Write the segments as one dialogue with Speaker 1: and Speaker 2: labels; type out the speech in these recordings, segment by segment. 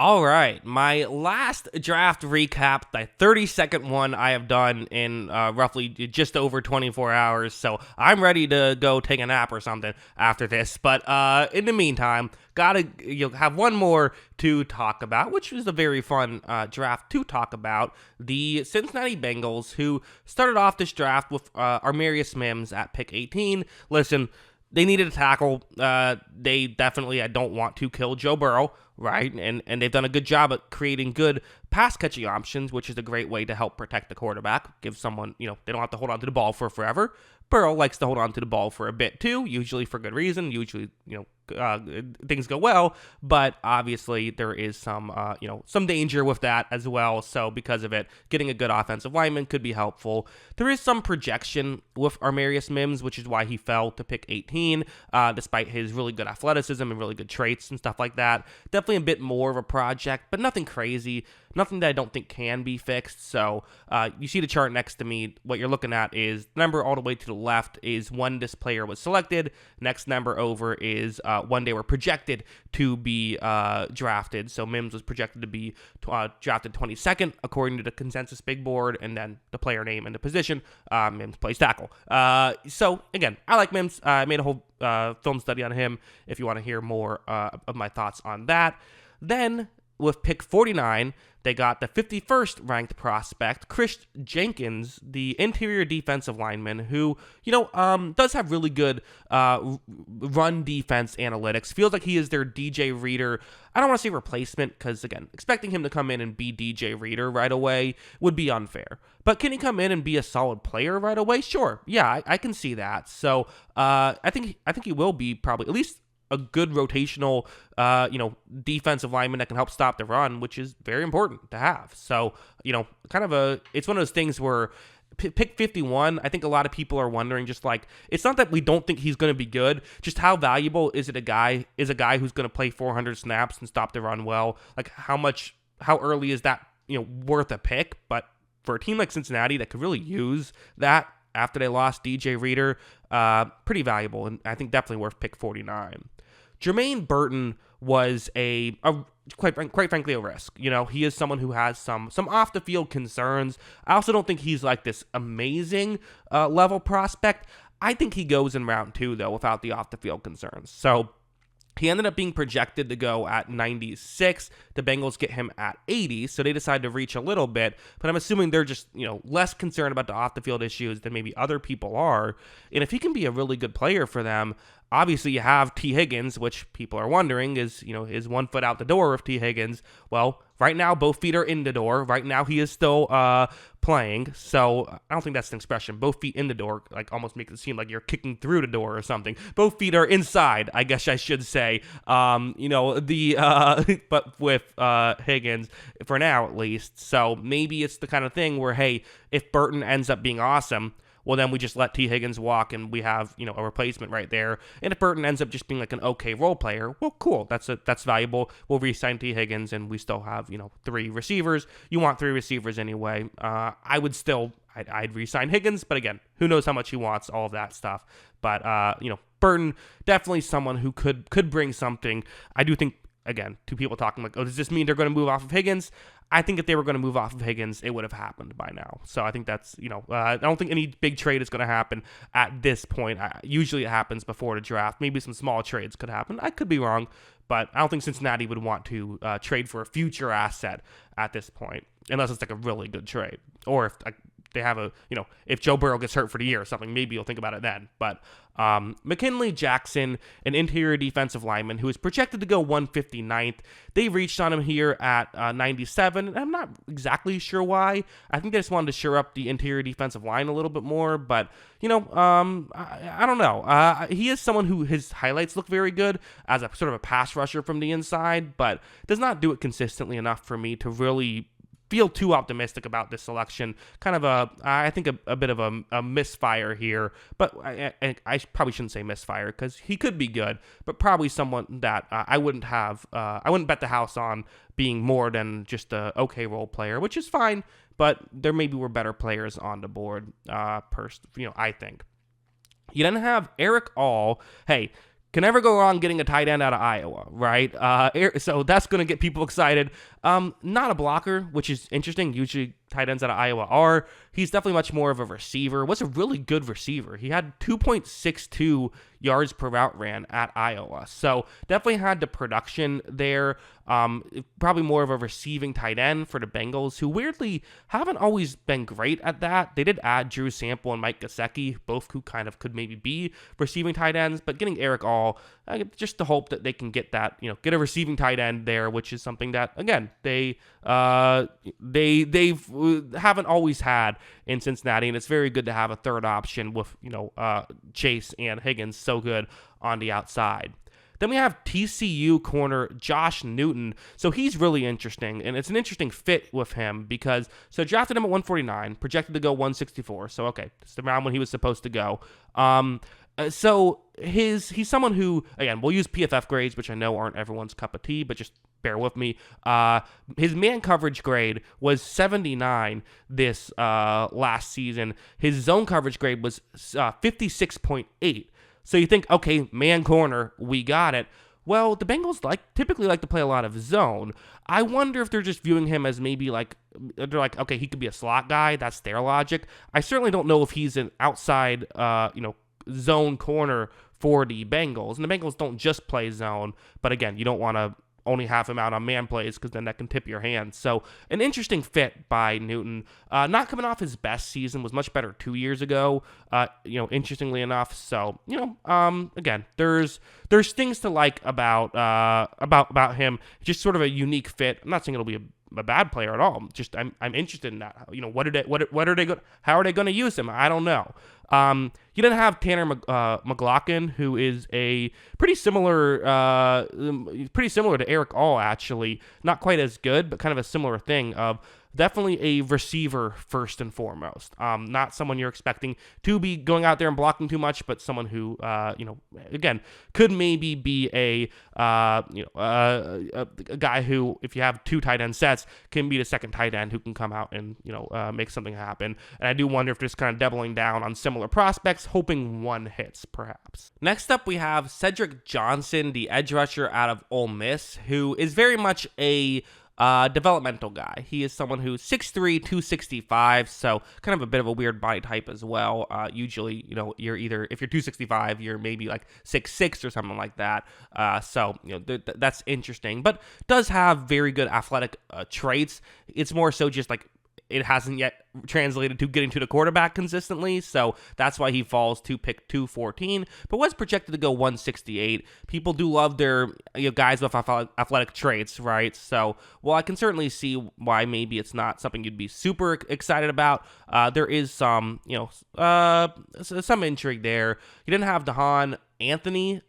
Speaker 1: All right, my last draft recap, the 30-second one I have done in roughly just over 24 hours, so I'm ready to go take a nap or something after this. But in the meantime, gotta have one more to talk about, which is a very fun draft to talk about. The Cincinnati Bengals, who started off this draft with Amarius Mims at pick 18. Listen, they needed a tackle. They definitely, I don't want to kill Joe Burrow, right? And they've done a good job at creating good pass catching options, which is a great way to help protect the quarterback. Give someone, they don't have to hold on to the ball for forever. Burrow likes to hold on to the ball for a bit too, usually for good reason. Usually, things go well, but obviously there is some danger with that as well. So because of it, getting a good offensive lineman could be helpful. There is some projection with Amarius Mims, which is why he fell to pick 18, despite his really good athleticism and really good traits and stuff like that. Definitely a bit more of a project, but nothing crazy. Nothing that I don't think can be fixed. So you see the chart next to me. What you're looking at is the number all the way to the left is when this player was selected. Next number over is when they were projected to be drafted. So Mims was projected to be drafted 22nd according to the consensus big board, and then the player name and the position. Mims plays tackle. So again, I like Mims. I made a whole film study on him if you want to hear more of my thoughts on that. Then with pick 49, they got the 51st ranked prospect, Chris Jenkins, the interior defensive lineman, who, does have really good run defense analytics. Feels like he is their DJ Reader. I don't want to say replacement because, again, expecting him to come in and be DJ Reader right away would be unfair. But can he come in and be a solid player right away? Sure. Yeah, I can see that. So I think he will be probably at least a good rotational, defensive lineman that can help stop the run, which is very important to have. So, it's one of those things where pick 51, I think a lot of people are wondering, just like, it's not that we don't think he's going to be good, just how valuable is a guy who's going to play 400 snaps and stop the run well? Like, how early is that, worth a pick? But for a team like Cincinnati that could really use that after they lost DJ Reader, pretty valuable, and I think definitely worth pick 49. Jermaine Burton was quite frankly a risk. He is someone who has some off the field concerns. I also don't think he's like this amazing level prospect. I think he goes in round 2 though without the off the field concerns. So he ended up being projected to go at 96. The Bengals get him at 80, so they decide to reach a little bit. But I'm assuming they're just, less concerned about the off-the-field issues than maybe other people are. And if he can be a really good player for them, obviously you have T. Higgins, which people are wondering is 1 foot out the door of T. Higgins. Well, right now both feet are in the door. Right now he is still playing, so I don't think that's an expression. Both feet in the door, like, almost makes it seem like you're kicking through the door or something. Both feet are inside, I guess I should say. But with Higgins for now at least. So maybe it's the kind of thing where, hey, if Burton ends up being awesome, well, then we just let T. Higgins walk and we have, a replacement right there. And if Burton ends up just being like an okay role player, well, cool. That's valuable. We'll re-sign T. Higgins and we still have, 3 receivers. You want 3 receivers anyway. I'd re-sign Higgins, but again, who knows how much he wants, all of that stuff. But, Burton, definitely someone who could bring something. I do think, again, to people talking like, oh, does this mean they're going to move off of Higgins? I think if they were going to move off of Higgins, it would have happened by now. So I think that's, I don't think any big trade is going to happen at this point. Usually it happens before the draft. Maybe some small trades could happen. I could be wrong, but I don't think Cincinnati would want to trade for a future asset at this point, unless it's like a really good trade. Or if they have if Joe Burrow gets hurt for the year or something, maybe you'll think about it then. But McKinley Jackson, an interior defensive lineman who is projected to go 159th. They reached on him here at 97, and I'm not exactly sure why. I think they just wanted to shore up the interior defensive line a little bit more, but, I don't know. He is someone who his highlights look very good as a sort of a pass rusher from the inside, but does not do it consistently enough for me to really feel too optimistic about this selection. Kind of I think a bit of a misfire here, but I probably shouldn't say misfire because he could be good, but probably someone that I wouldn't bet the house on being more than just a okay role player, which is fine, but there maybe were better players on the board, I think. You then have Eric All. Hey, can never go wrong getting a tight end out of Iowa, right? So that's going to get people excited. Not a blocker, which is interesting. Usually tight ends out of Iowa are. He's definitely much more of a receiver. Was a really good receiver. He had 2.62 yards per route ran at Iowa. So definitely had the production there. Probably more of a receiving tight end for the Bengals, who weirdly haven't always been great at that. They did add Drew Sample and Mike Gesicki, both who kind of could maybe be receiving tight ends, but getting Eric All, just to hope that they can get that, get a receiving tight end there, which is something that, again, they haven't always had in Cincinnati, and it's very good to have a third option with, Chase and Higgins so good on the outside. Then we have TCU corner Josh Newton. So he's really interesting, and it's an interesting fit with him because, drafted him at 149, projected to go 164. So, okay, it's the round when he was supposed to go. So he's someone who, again, we'll use PFF grades, which I know aren't everyone's cup of tea, but just bear with me. His man coverage grade was 79 this last season. His zone coverage grade was 56.8. So you think, okay, man corner, we got it. Well, the Bengals typically like to play a lot of zone. I wonder if they're just viewing him as maybe they're like, okay, he could be a slot guy. That's their logic. I certainly don't know if he's an outside, zone corner for the Bengals. And the Bengals don't just play zone. But again, you don't want to only have him out on man plays because then that can tip your hand. So an interesting fit by Newton. Not coming off his best season, was much better 2 years ago. Interestingly enough. So again, there's things to like about him. Just sort of a unique fit. I'm not saying it'll be a bad player at all. Just I'm interested in that. How are they going to use him? I don't know. You didn't have Tanner McLaughlin, who is a pretty similar to Eric All, actually. Not quite as good, but kind of a similar thing of definitely a receiver first and foremost. Not someone you're expecting to be going out there and blocking too much, but someone who, again, could maybe be a guy who, if you have two tight end sets, can be the second tight end who can come out and, make something happen. And I do wonder if they're just kind of doubling down on similar prospects, hoping one hits, perhaps. Next up, we have Cedric Johnson, the edge rusher out of Ole Miss, who is very much a developmental guy. He is someone who's 6'3", 265, so kind of a bit of a weird body type as well. Usually, you're either, if you're 265, you're maybe like 6'6" or something like that. That's interesting, but does have very good athletic traits. It's more so just like it hasn't yet translated to getting to the quarterback consistently, so that's why he falls to pick 214, but was projected to go 168. People do love their guys with athletic traits, right? So, well, I can certainly see why maybe it's not something you'd be super excited about. There is some, some intrigue there. You didn't have DeHaan Anthony,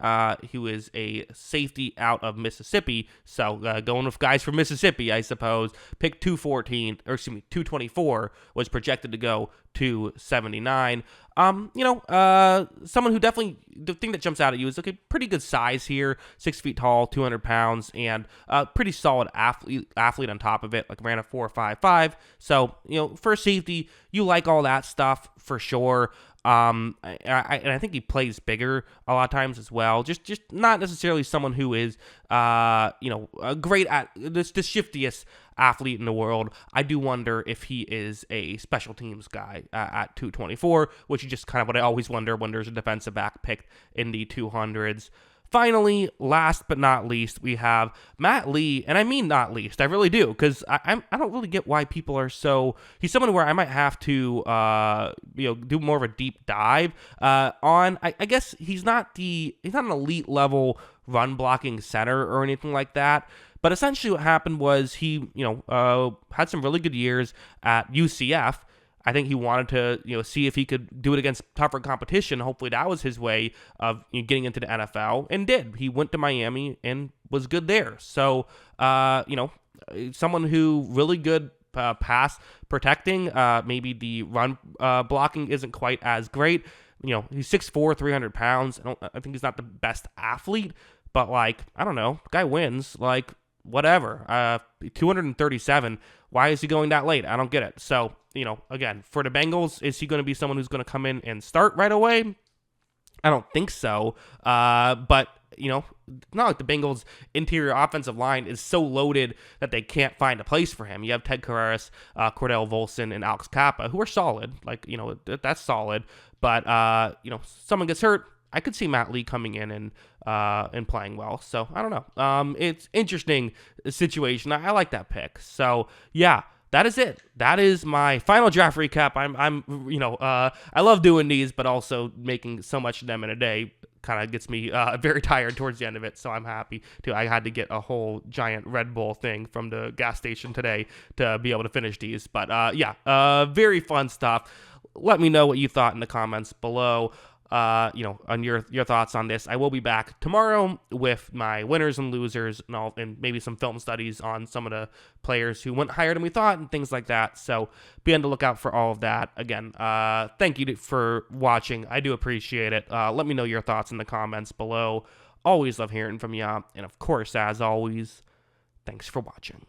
Speaker 1: who is a safety out of Mississippi. So going with guys from Mississippi, I suppose. Pick 224 was projected to go 279. Someone who definitely, the thing that jumps out at you is, okay, pretty good size here, 6 feet tall, 200 pounds, and pretty solid athlete on top of it, like ran a 4.55. So, for safety, you like all that stuff for sure. And I think he plays bigger a lot of times as well. Just not necessarily someone who is, great at the shiftiest athlete in the world. I do wonder if he is a special teams guy at 224, which is just kind of what I always wonder when there's a defensive back picked in the 200s. Finally, last but not least, we have Matt Lee, and I mean not least, I really do, because I don't really get why people are so. He's someone where I might have to do more of a deep dive on. I guess he's not an elite level run blocking center or anything like that. But essentially, what happened was he had some really good years at UCF. I think he wanted to, see if he could do it against tougher competition. Hopefully that was his way of getting into the NFL, and did. He went to Miami and was good there. So, someone who really good pass protecting. Maybe the run blocking isn't quite as great. He's 6'4", 300 pounds. I think he's not the best athlete, but I don't know. Guy wins. Whatever. 237. Why is he going that late? I don't get it. So, again, for the Bengals, is he going to be someone who's going to come in and start right away? I don't think so. But, it's not like the Bengals' interior offensive line is so loaded that they can't find a place for him. You have Ted Karras, Cordell Volson, and Alex Kappa, who are solid. That's solid. But, someone gets hurt, I could see Matt Lee coming in and playing well. So, I don't know. It's interesting situation. I like that pick. So, yeah. That is it. That is my final draft recap. I love doing these, but also making so much of them in a day kind of gets me very tired towards the end of it. So I'm happy I had to get a whole giant Red Bull thing from the gas station today to be able to finish these. But very fun stuff. Let me know what you thought in the comments below. On your thoughts on this. I will be back tomorrow with my winners and losers and maybe some film studies on some of the players who went higher than we thought and things like that. So be on the lookout for all of that. Again, thank you for watching. I do appreciate it. Let me know your thoughts in the comments below. Always love hearing from you. And of course, as always, thanks for watching.